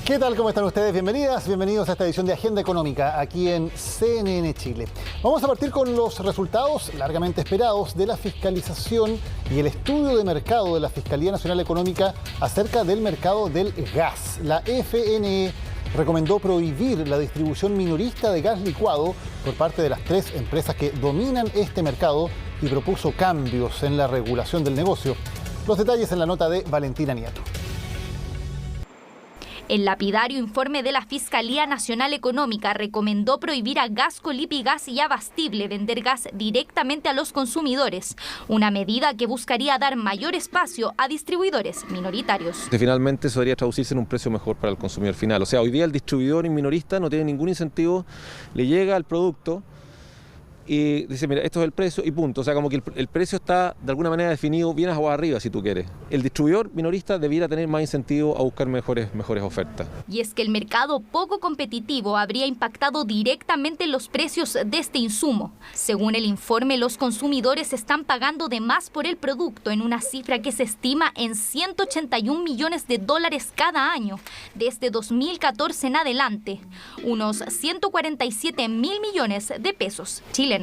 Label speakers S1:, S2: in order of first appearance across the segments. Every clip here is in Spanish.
S1: ¿Qué tal? ¿Cómo están ustedes? Bienvenidas, bienvenidos a esta edición de Agenda Económica aquí en CNN Chile. Vamos a partir con los resultados largamente esperados de la fiscalización y el estudio de mercado de la Fiscalía Nacional Económica acerca del mercado del gas. La FNE recomendó prohibir la distribución minorista de gas licuado por parte de las 3 empresas que dominan este mercado y propuso cambios en la regulación del negocio. Los detalles en la nota de Valentina Nieto.
S2: El lapidario informe de la Fiscalía Nacional Económica recomendó prohibir a Gasco, Lipigas y Abastible vender gas directamente a los consumidores, una medida que buscaría dar mayor espacio a distribuidores minoritarios.
S3: Finalmente eso debería traducirse en un precio mejor para el consumidor final. O sea, hoy día el distribuidor y minorista no tiene ningún incentivo, le llega el producto y dice, mira, esto es el precio y punto. O sea, como que el precio está de alguna manera definido bien abajo arriba, si tú quieres. El distribuidor minorista debiera tener más incentivo a buscar mejores ofertas.
S2: Y es que el mercado poco competitivo habría impactado directamente en los precios de este insumo. Según el informe, los consumidores están pagando de más por el producto en una cifra que se estima en 181 millones de dólares cada año, desde 2014 en adelante, unos 147 mil millones de pesos chilenos.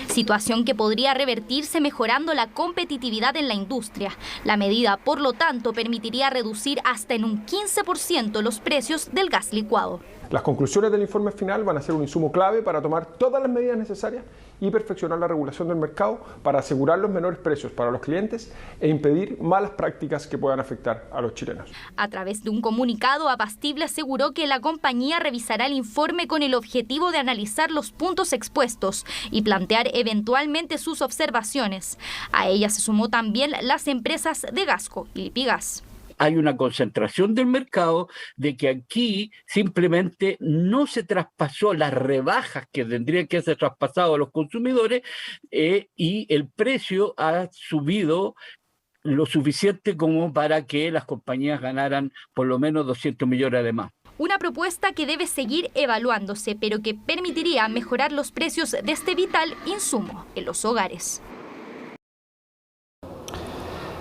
S2: Situación que podría revertirse mejorando la competitividad en la industria. La medida, por lo tanto, permitiría reducir hasta en un 15% los precios del gas licuado.
S4: Las conclusiones del informe final van a ser un insumo clave para tomar todas las medidas necesarias y perfeccionar la regulación del mercado para asegurar los menores precios para los clientes e impedir malas prácticas que puedan afectar a los chilenos.
S2: A través de un comunicado, Abastible aseguró que la compañía revisará el informe con el objetivo de analizar los puntos expuestos y plantear eventualmente sus observaciones. A ella se sumó también las empresas de Gasco y Lipigas.
S5: Hay una concentración del mercado de que aquí simplemente no se traspasó las rebajas que tendrían que ser traspasadas a los consumidores y el precio ha subido lo suficiente como para que las compañías ganaran por lo menos 200 millones de más.
S2: Una propuesta que debe seguir evaluándose, pero que permitiría mejorar los precios de este vital insumo en los hogares.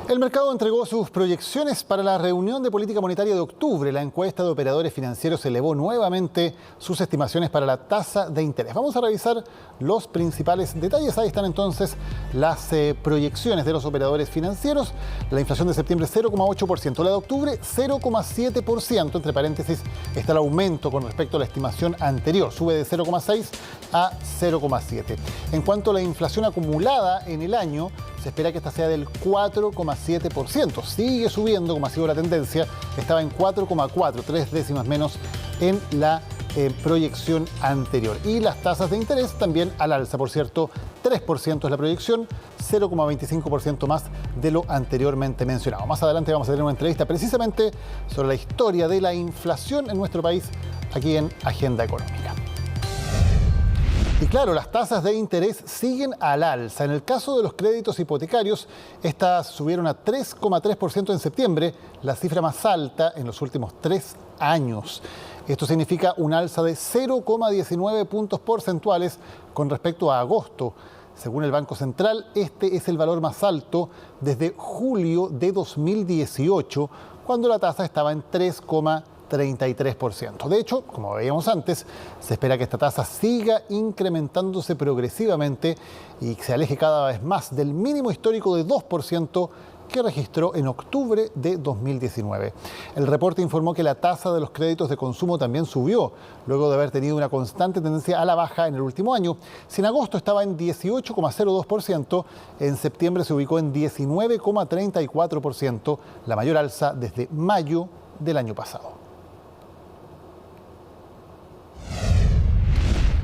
S1: El mercado entregó sus proyecciones para la reunión de política monetaria de octubre. La encuesta de operadores financieros elevó nuevamente sus estimaciones para la tasa de interés. Vamos a revisar los principales detalles. Ahí están entonces las proyecciones de los operadores financieros. La inflación de septiembre 0,8%, la de octubre 0,7%. Entre paréntesis está el aumento con respecto a la estimación anterior. Sube de 0,6 a 0,7. En cuanto a la inflación acumulada en el año, se espera que esta sea del 4,7%. Sigue subiendo, como ha sido la tendencia. Estaba en 4,4, 3 décimas menos en la proyección anterior. Y las tasas de interés también al alza, por cierto, 3% es la proyección, 0,25% más de lo anteriormente mencionado. Más adelante vamos a tener una entrevista precisamente sobre la historia de la inflación en nuestro país, aquí en Agenda Económica. Y claro, las tasas de interés siguen al alza. En el caso de los créditos hipotecarios, estas subieron a 3,3% en septiembre, la cifra más alta en los últimos 3 años. Esto significa un alza de 0,19 puntos porcentuales con respecto a agosto. Según el Banco Central, este es el valor más alto desde julio de 2018, cuando la tasa estaba en 3,33%. De hecho, como veíamos antes, se espera que esta tasa siga incrementándose progresivamente y se aleje cada vez más del mínimo histórico de 2% que registró en octubre de 2019. El reporte informó que la tasa de los créditos de consumo también subió, luego de haber tenido una constante tendencia a la baja en el último año. Si en agosto estaba en 18,02%, en septiembre se ubicó en 19,34%, la mayor alza desde mayo del año pasado.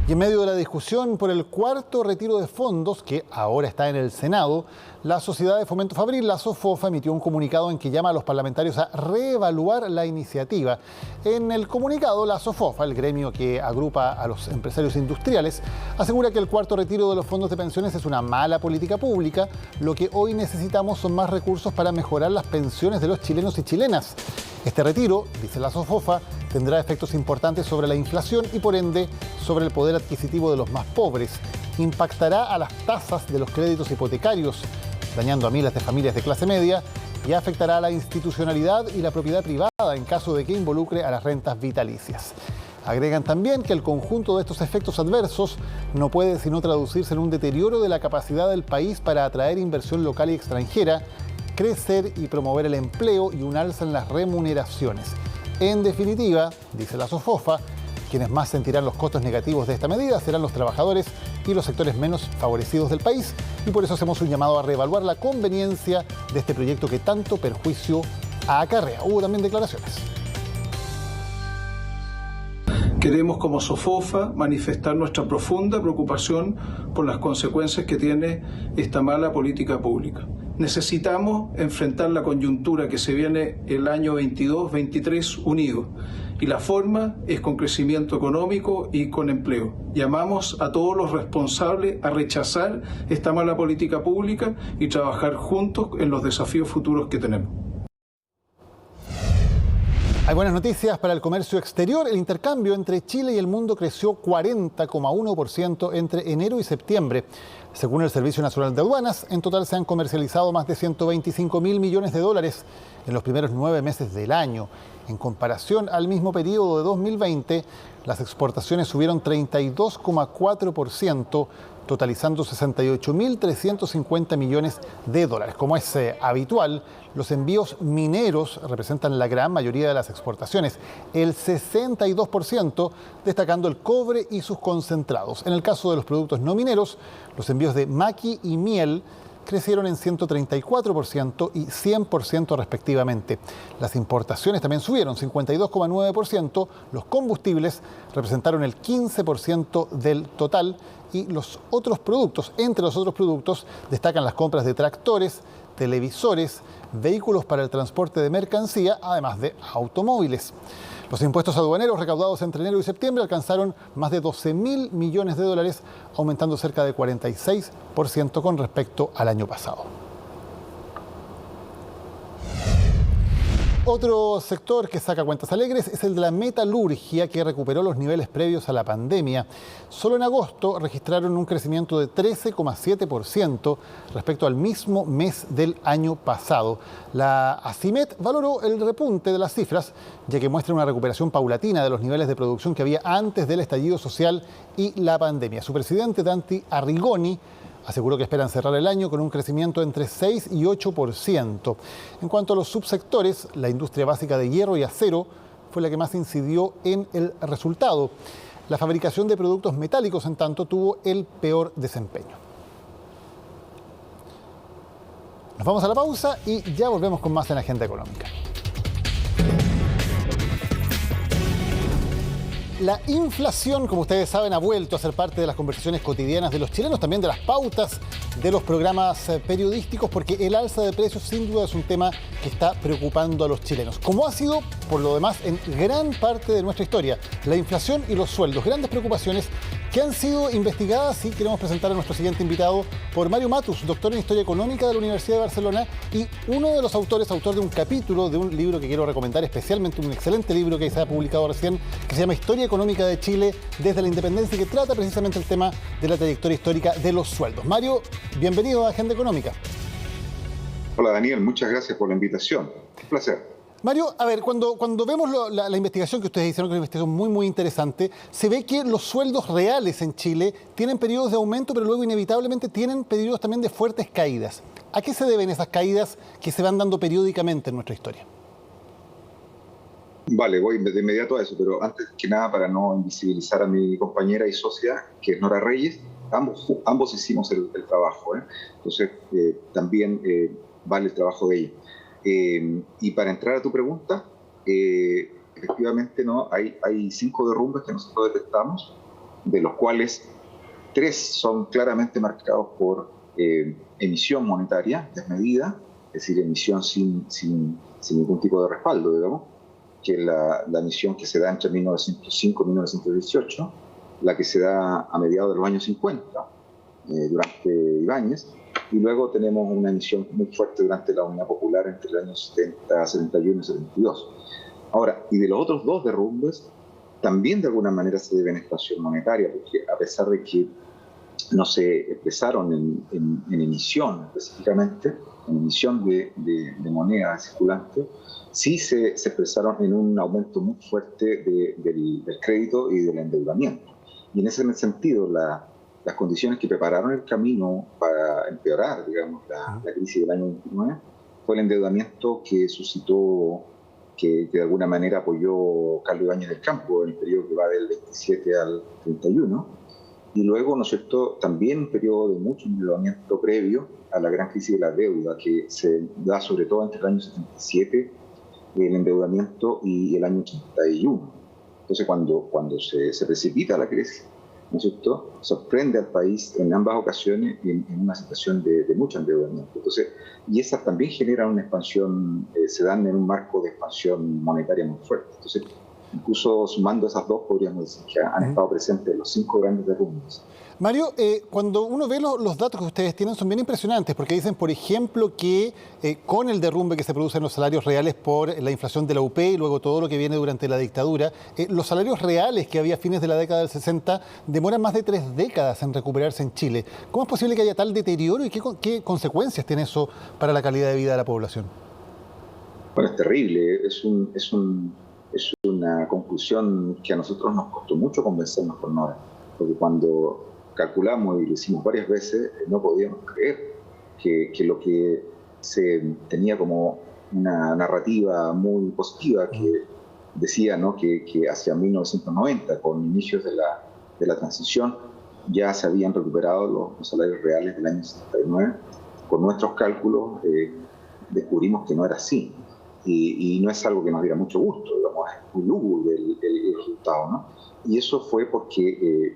S1: Y en medio de la discusión por el cuarto retiro de fondos, que ahora está en el Senado, la Sociedad de Fomento Fabril, la SOFOFA, emitió un comunicado en que llama a los parlamentarios a reevaluar la iniciativa. En el comunicado, la SOFOFA, el gremio que agrupa a los empresarios industriales, asegura que el cuarto retiro de los fondos de pensiones es una mala política pública. Lo que hoy necesitamos son más recursos para mejorar las pensiones de los chilenos y chilenas. Este retiro, dice la SOFOFA, tendrá efectos importantes sobre la inflación y por ende sobre el poder adquisitivo de los más pobres. Impactará a las tasas de los créditos hipotecarios, dañando a miles de familias de clase media y afectará a la institucionalidad y la propiedad privada en caso de que involucre a las rentas vitalicias. Agregan también que el conjunto de estos efectos adversos no puede sino traducirse en un deterioro de la capacidad del país para atraer inversión local y extranjera, crecer y promover el empleo y un alza en las remuneraciones. En definitiva, dice la SOFOFA, quienes más sentirán los costos negativos de esta medida serán los trabajadores y los sectores menos favorecidos del país, y por eso hacemos un llamado a reevaluar la conveniencia de este proyecto que tanto perjuicio acarrea. Hubo también declaraciones.
S6: Queremos como SOFOFA manifestar nuestra profunda preocupación por las consecuencias que tiene esta mala política pública. Necesitamos enfrentar la coyuntura que se viene el año 22-23 unidos, y la forma es con crecimiento económico y con empleo. Llamamos a todos los responsables a rechazar esta mala política pública y trabajar juntos en los desafíos futuros que tenemos.
S1: Hay buenas noticias para el comercio exterior. El intercambio entre Chile y el mundo creció 40,1% entre enero y septiembre. Según el Servicio Nacional de Aduanas, en total se han comercializado más de 125.000 millones de dólares en los primeros 9 meses del año. En comparación al mismo periodo de 2020, las exportaciones subieron 32,4%, totalizando 68.350 millones de dólares. Como es habitual, los envíos mineros representan la gran mayoría de las exportaciones, el 62%, destacando el cobre y sus concentrados. En el caso de los productos no mineros, los envíos de maqui y miel crecieron en 134% y 100% respectivamente. Las importaciones también subieron 52,9%, los combustibles representaron el 15% del total y los otros productos, entre los otros productos, destacan las compras de tractores, televisores, vehículos para el transporte de mercancía, además de automóviles. Los impuestos aduaneros recaudados entre enero y septiembre alcanzaron más de 12.000 millones de dólares, aumentando cerca de 46% con respecto al año pasado. Otro sector que saca cuentas alegres es el de la metalurgia, que recuperó los niveles previos a la pandemia. Solo en agosto registraron un crecimiento de 13,7% respecto al mismo mes del año pasado. La ACIMET valoró el repunte de las cifras, ya que muestra una recuperación paulatina de los niveles de producción que había antes del estallido social y la pandemia. Su presidente, Danti Arrigoni, aseguró que esperan cerrar el año con un crecimiento entre 6 y 8%. En cuanto a los subsectores, la industria básica de hierro y acero fue la que más incidió en el resultado. La fabricación de productos metálicos, en tanto, tuvo el peor desempeño. Nos vamos a la pausa y ya volvemos con más en Agenda Económica. La inflación, como ustedes saben, ha vuelto a ser parte de las conversaciones cotidianas de los chilenos, también de las pautas de los programas periodísticos, porque el alza de precios sin duda es un tema que está preocupando a los chilenos, como ha sido, por lo demás, en gran parte de nuestra historia. La inflación y los sueldos, grandes preocupaciones que han sido investigadas, y queremos presentar a nuestro siguiente invitado por Mario Matus, doctor en Historia Económica de la Universidad de Barcelona y uno de los autores, autor de un capítulo de un libro que quiero recomendar especialmente, un excelente libro que se ha publicado recién, que se llama Historia Económica de Chile desde la Independencia, y que trata precisamente el tema de la trayectoria histórica de los sueldos. Mario, bienvenido a Agenda Económica.
S7: Hola Daniel, muchas gracias por la invitación. Un placer.
S1: Mario, a ver, cuando vemos la investigación que ustedes hicieron, que es una investigación muy interesante, se ve que los sueldos reales en Chile tienen periodos de aumento, pero luego inevitablemente tienen periodos también de fuertes caídas. ¿A qué se deben esas caídas que se van dando periódicamente en nuestra historia?
S7: Vale, voy de inmediato a eso, pero antes que nada, para no invisibilizar a mi compañera y socia, que es Nora Reyes, ambos hicimos el trabajo, entonces también vale el trabajo de ella. Y para entrar a tu pregunta, efectivamente hay 5 derrumbes que nosotros detectamos, de los cuales 3 son claramente marcados por emisión monetaria desmedida, es decir, emisión sin ningún tipo de respaldo, digamos, que es la emisión que se da entre 1905 y 1918, la que se da a mediados de los años 50, durante Ibáñez, y luego tenemos una emisión muy fuerte durante la Unidad Popular entre los años 70, 71 y 72. Ahora, y de los otros 2 derrumbes, también de alguna manera se deben a expansión monetaria, porque a pesar de que no se expresaron en emisión específicamente, emisión de moneda circulante, sí se expresaron en un aumento muy fuerte del crédito y del endeudamiento. Y en ese sentido, las condiciones que prepararon el camino para empeorar, digamos, la crisis del año 29 fue el endeudamiento que suscitó, que de alguna manera apoyó Carlos Ibáñez del Campo en el periodo que va del 27 al 31, y luego, ¿no es cierto?, también un periodo de mucho endeudamiento previo a la gran crisis de la deuda, que se da sobre todo entre el año 77, el endeudamiento, y el año 81. Entonces, cuando se precipita la crisis, ¿no es cierto?, sorprende al país en ambas ocasiones en una situación de mucho endeudamiento. Entonces, y esas también generan una expansión, se dan en un marco de expansión monetaria muy fuerte. Entonces, incluso sumando esas dos, podríamos decir que han estado presentes los 5 grandes derrumbes.
S1: Mario, cuando uno ve los datos que ustedes tienen son bien impresionantes, porque dicen, por ejemplo, que con el derrumbe que se produce en los salarios reales por la inflación de la UP y luego todo lo que viene durante la dictadura, los salarios reales que había a fines de la década del 60 demoran más de 3 décadas en recuperarse en Chile. ¿Cómo es posible que haya tal deterioro y qué consecuencias tiene eso para la calidad de vida de la población?
S7: Bueno, es terrible, es una conclusión que a nosotros nos costó mucho convencernos por Nora, porque cuando calculamos y lo hicimos varias veces, no podíamos creer que lo que se tenía como una narrativa muy positiva que decía, ¿no?, que hacia 1990, con inicios de la transición, ya se habían recuperado los salarios reales del año 79. Con nuestros cálculos descubrimos que no era así. Y no es algo que nos diera mucho gusto, digamos, es muy lúgubre el resultado, ¿no? Y eso fue porque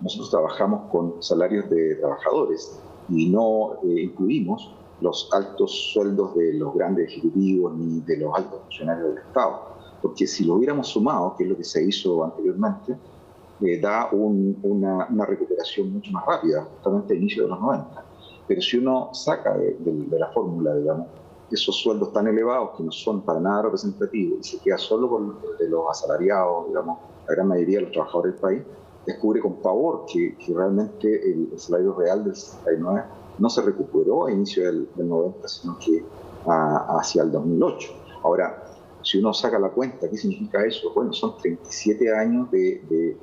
S7: nosotros trabajamos con salarios de trabajadores y no incluimos los altos sueldos de los grandes ejecutivos ni de los altos funcionarios del Estado, porque si lo hubiéramos sumado, que es lo que se hizo anteriormente, da una recuperación mucho más rápida, justamente a inicio de los 90. Pero si uno saca de la fórmula, digamos, esos sueldos tan elevados que no son para nada representativos y se queda solo con de los asalariados, digamos, la gran mayoría de los trabajadores del país, descubre con pavor que realmente el salario real del 69 no se recuperó a inicio del 90, sino que hacia el 2008. Ahora, si uno saca la cuenta, ¿qué significa eso? Bueno, son 37 años de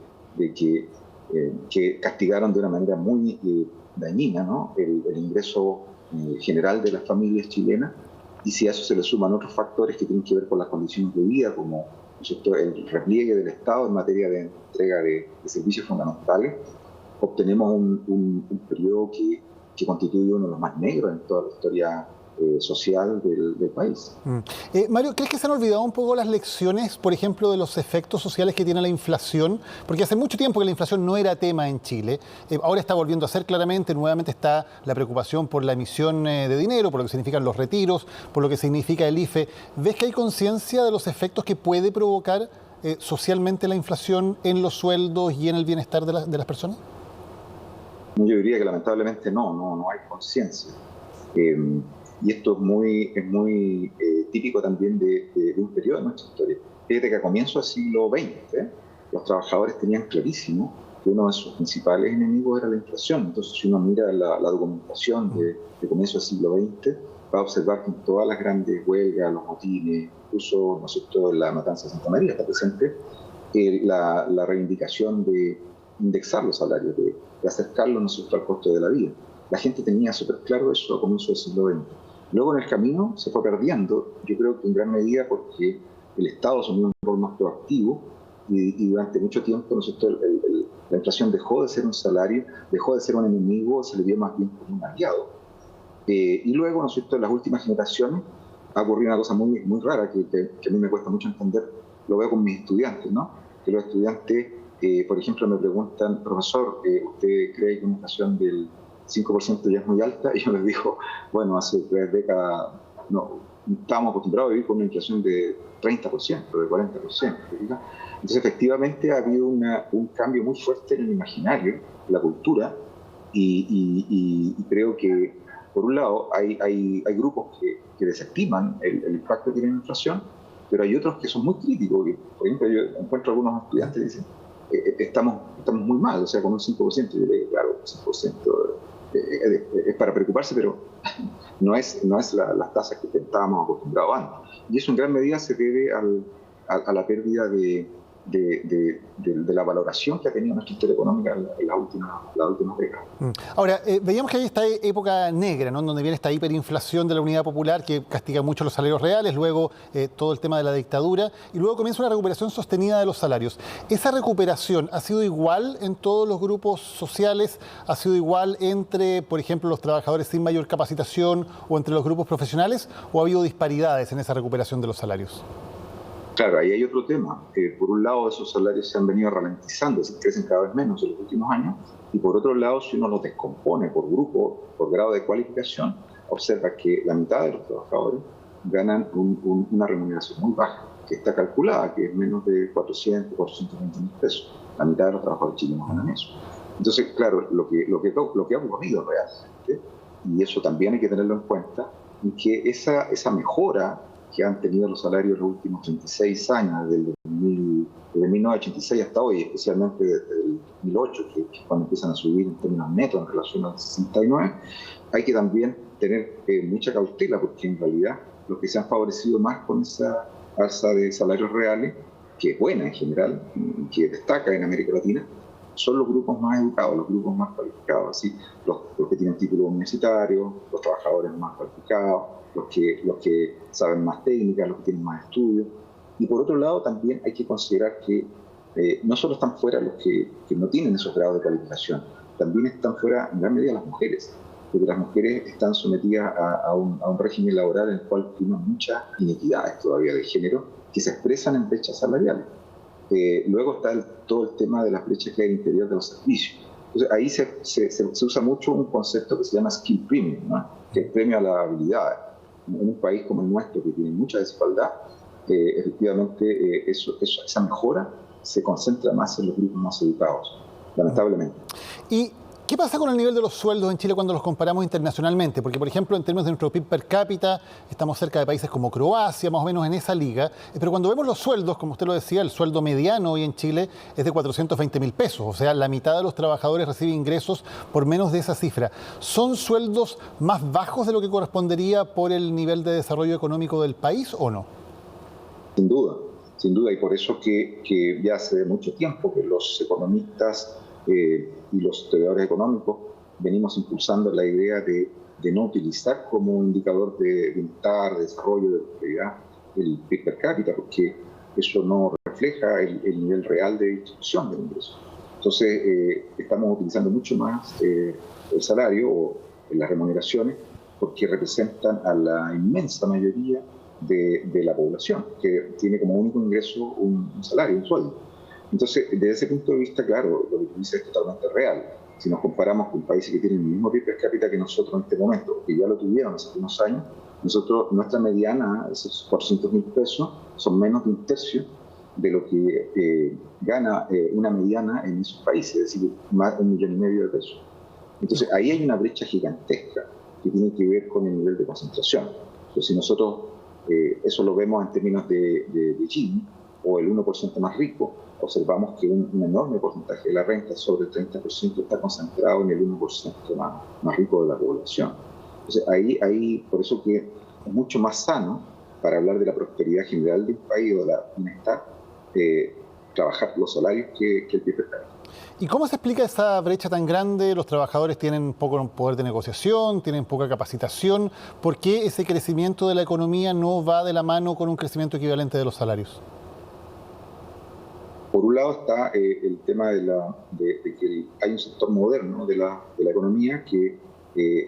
S7: que castigaron de una manera muy dañina, ¿no?, el ingreso general de las familias chilenas, y si a eso se le suman otros factores que tienen que ver con las condiciones de vida, como el repliegue del Estado en materia de entrega de servicios fundamentales, obtenemos un periodo que constituye uno de los más negros en toda la historia social del país.
S1: Mario, ¿crees que se han olvidado un poco las lecciones, por ejemplo, de los efectos sociales que tiene la inflación? Porque hace mucho tiempo que la inflación no era tema en Chile. Ahora está volviendo a ser claramente, nuevamente está la preocupación por la emisión de dinero, por lo que significan los retiros, por lo que significa el IFE. ¿Ves que hay conciencia de los efectos que puede provocar socialmente la inflación en los sueldos y en el bienestar de las personas?
S7: Yo diría que lamentablemente no hay conciencia. Y esto es muy típico también de un periodo de nuestra historia. Fíjate que a comienzos del siglo XX, los trabajadores tenían clarísimo que uno de sus principales enemigos era la inflación. Entonces, si uno mira la documentación de comienzos del siglo XX, va a observar que en todas las grandes huelgas, los motines, incluso, ¿no es cierto?, la matanza de Santa María está presente, la reivindicación de indexar los salarios, de acercarlos, ¿no es cierto?, al costo de la vida. La gente tenía súper claro eso a comienzos del siglo XX. Luego en el camino se fue perdiendo, yo creo que en gran medida porque el Estado asumió un rol más proactivo y durante mucho tiempo, ¿no es cierto?, la inflación dejó de ser un salario, dejó de ser un enemigo, se le vio más bien como un aliado. Y luego, ¿no es cierto?, en las últimas generaciones ha ocurrido una cosa muy, muy rara que a mí me cuesta mucho entender, lo veo con mis estudiantes, ¿no? Que los estudiantes, por ejemplo, me preguntan, profesor, ¿usted cree que una inflación del 5% ya es muy alta? Y yo les digo, bueno, hace 3 décadas no, estábamos acostumbrados a vivir con una inflación de 30%, de 40%. Entonces, efectivamente, ha habido un cambio muy fuerte en el imaginario, en la cultura, y creo que, por un lado, hay grupos que desestiman el impacto que tiene la inflación, pero hay otros que son muy críticos. Por ejemplo, yo encuentro algunos estudiantes que dicen, estamos muy mal, o sea, con un 5%, yo le digo, claro, 5% es para preocuparse, pero no es las tasas que estábamos acostumbrados antes. Y eso en gran medida se debe a la pérdida de la valoración que ha tenido nuestra historia económica en las últimas décadas.
S1: Ahora, veíamos que hay esta época negra, ¿no?, en donde viene esta hiperinflación de la Unidad Popular que castiga mucho los salarios reales, luego todo el tema de la dictadura, y luego comienza una recuperación sostenida de los salarios. ¿Esa recuperación ha sido igual en todos los grupos sociales? ¿Ha sido igual entre, por ejemplo, los trabajadores sin mayor capacitación o entre los grupos profesionales? ¿O ha habido disparidades en esa recuperación de los salarios?
S7: Claro, ahí hay otro tema. Por un lado, esos salarios se han venido ralentizando, se crecen cada vez menos en los últimos años, y por otro lado, si uno los descompone por grupo, por grado de cualificación, observa que la mitad de los trabajadores ganan una remuneración muy baja, que está calculada, que es menos de 400, 420 mil pesos. La mitad de los trabajadores chilenos ganan eso. Entonces, claro, lo que ha ocurrido realmente, y eso también hay que tenerlo en cuenta, es que esa mejora que han tenido los salarios en los últimos 36 años, desde 1986 hasta hoy, especialmente desde el 2008, que es cuando empiezan a subir en términos netos en relación al 69, hay que también tener mucha cautela, porque en realidad los que se han favorecido más con esa alza de salarios reales, que es buena en general, que destaca en América Latina, son los grupos más educados, los grupos más cualificados, así, los que tienen título universitario, los trabajadores más cualificados, los que saben más técnicas, los que tienen más estudios. Y por otro lado también hay que considerar que no solo están fuera los que no tienen esos grados de calificación, también están fuera en gran medida las mujeres, porque las mujeres están sometidas a un régimen laboral en el cual tienen muchas inequidades todavía de género que se expresan en brechas salariales. Luego está todo el tema de las brechas que hay al interior de los servicios. Entonces ahí se usa mucho un concepto que se llama skill premium, ¿no?, que es premio a la habilidad. En un país como el nuestro, que tiene mucha desigualdad, efectivamente esa mejora se concentra más en los grupos más educados, lamentablemente.
S1: ¿Y qué pasa con el nivel de los sueldos en Chile cuando los comparamos internacionalmente? Porque, por ejemplo, en términos de nuestro PIB per cápita, estamos cerca de países como Croacia, más o menos en esa liga. Pero cuando vemos los sueldos, como usted lo decía, el sueldo mediano hoy en Chile es de 420 mil pesos. O sea, la mitad de los trabajadores recibe ingresos por menos de esa cifra. ¿Son sueldos más bajos de lo que correspondería por el nivel de desarrollo económico del país o no?
S7: Sin duda, y por eso que ya hace mucho tiempo que los economistas y los estudiadores económicos venimos impulsando la idea de no utilizar como indicador de bienestar, de desarrollo, de prosperidad el PIB per cápita, porque eso no refleja el nivel real de distribución del ingreso. Entonces, estamos utilizando mucho más el salario o las remuneraciones porque representan a la inmensa mayoría de la población, que tiene como único ingreso un salario, un sueldo. Entonces, desde ese punto de vista, claro, lo que tú dices es totalmente real. Si nos comparamos con países que tienen el mismo PIB per cápita que nosotros en este momento, que ya lo tuvieron hace unos años, nuestra mediana, esos 400 mil pesos, son menos de un tercio de lo que gana una mediana en esos países, es decir, más de 1,5 millones de pesos. Entonces, ahí hay una brecha gigantesca que tiene que ver con el nivel de concentración. Entonces, si nosotros eso lo vemos en términos de Gini, o el 1% más rico, observamos que un enorme porcentaje de la renta, sobre el 30%, está concentrado en el 1% más rico de la población. Entonces, ahí por eso que es mucho más sano, para hablar de la prosperidad general del país o de la bienestar, trabajar los salarios que el PIB per cápita.
S1: ¿Y cómo se explica esa brecha tan grande? Los trabajadores tienen poco poder de negociación, tienen poca capacitación. ¿Por qué ese crecimiento de la economía no va de la mano con un crecimiento equivalente de los salarios?
S7: Por un lado está el tema de que hay un sector moderno de la economía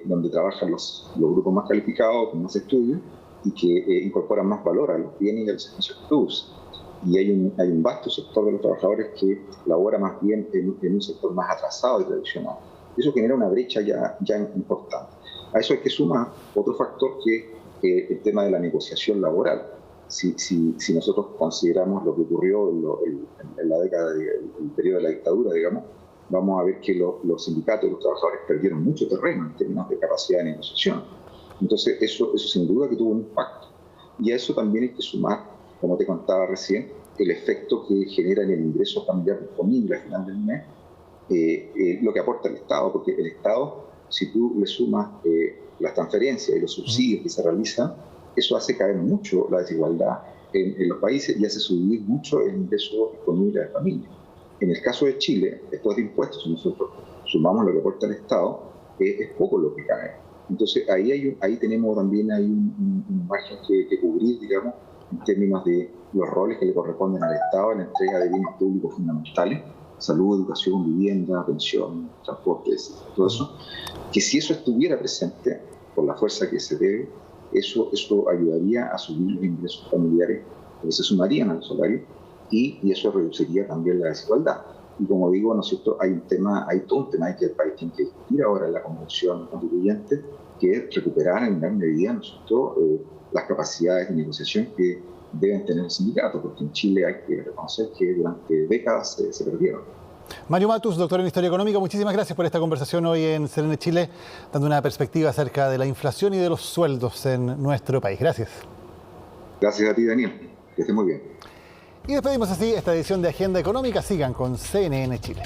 S7: donde trabajan los grupos más calificados, con más estudios, y que incorporan más valor a los bienes y a los servicios que producen. Y hay un vasto sector de los trabajadores que labora más bien en un sector más atrasado y tradicional. Eso genera una brecha ya importante. A eso hay que sumar otro factor que es el tema de la negociación laboral. Si nosotros consideramos lo que ocurrió en la década el periodo de la dictadura, digamos, vamos a ver que los sindicatos y los trabajadores perdieron mucho terreno en términos de capacidad de negociación. Entonces, eso sin duda que tuvo un impacto. Y a eso también hay que sumar, como te contaba recién, el efecto que genera en el ingreso familiar disponible al final del mes, lo que aporta el Estado, porque el Estado si tú le sumas las transferencias y los subsidios que se realizan, eso hace caer mucho la desigualdad en los países y hace subir mucho el ingreso disponible de la familia. En el caso de Chile, después de impuestos, si nosotros sumamos lo que aporta el Estado, es poco lo que cae. Entonces ahí tenemos también un margen que cubrir, digamos, en términos de los roles que le corresponden al Estado en la entrega de bienes públicos fundamentales, salud, educación, vivienda, pensión, transporte, todo eso, que si eso estuviera presente, por la fuerza que se debe, eso ayudaría a subir los ingresos familiares, que se sumarían al salario, y eso reduciría también la desigualdad. Y como digo, ¿no es cierto?, hay todo un tema que el país tiene que discutir ahora en la convención constituyente, que es recuperar en gran medida, ¿no es cierto?, las capacidades de negociación que deben tener los sindicatos, porque en Chile hay que reconocer que durante décadas se perdieron.
S1: Mario Matus, doctor en Historia Económica, muchísimas gracias por esta conversación hoy en CNN Chile, dando una perspectiva acerca de la inflación y de los sueldos en nuestro país. Gracias.
S7: Gracias a ti, Daniel. Que estés muy bien.
S1: Y despedimos así esta edición de Agenda Económica. Sigan con CNN Chile.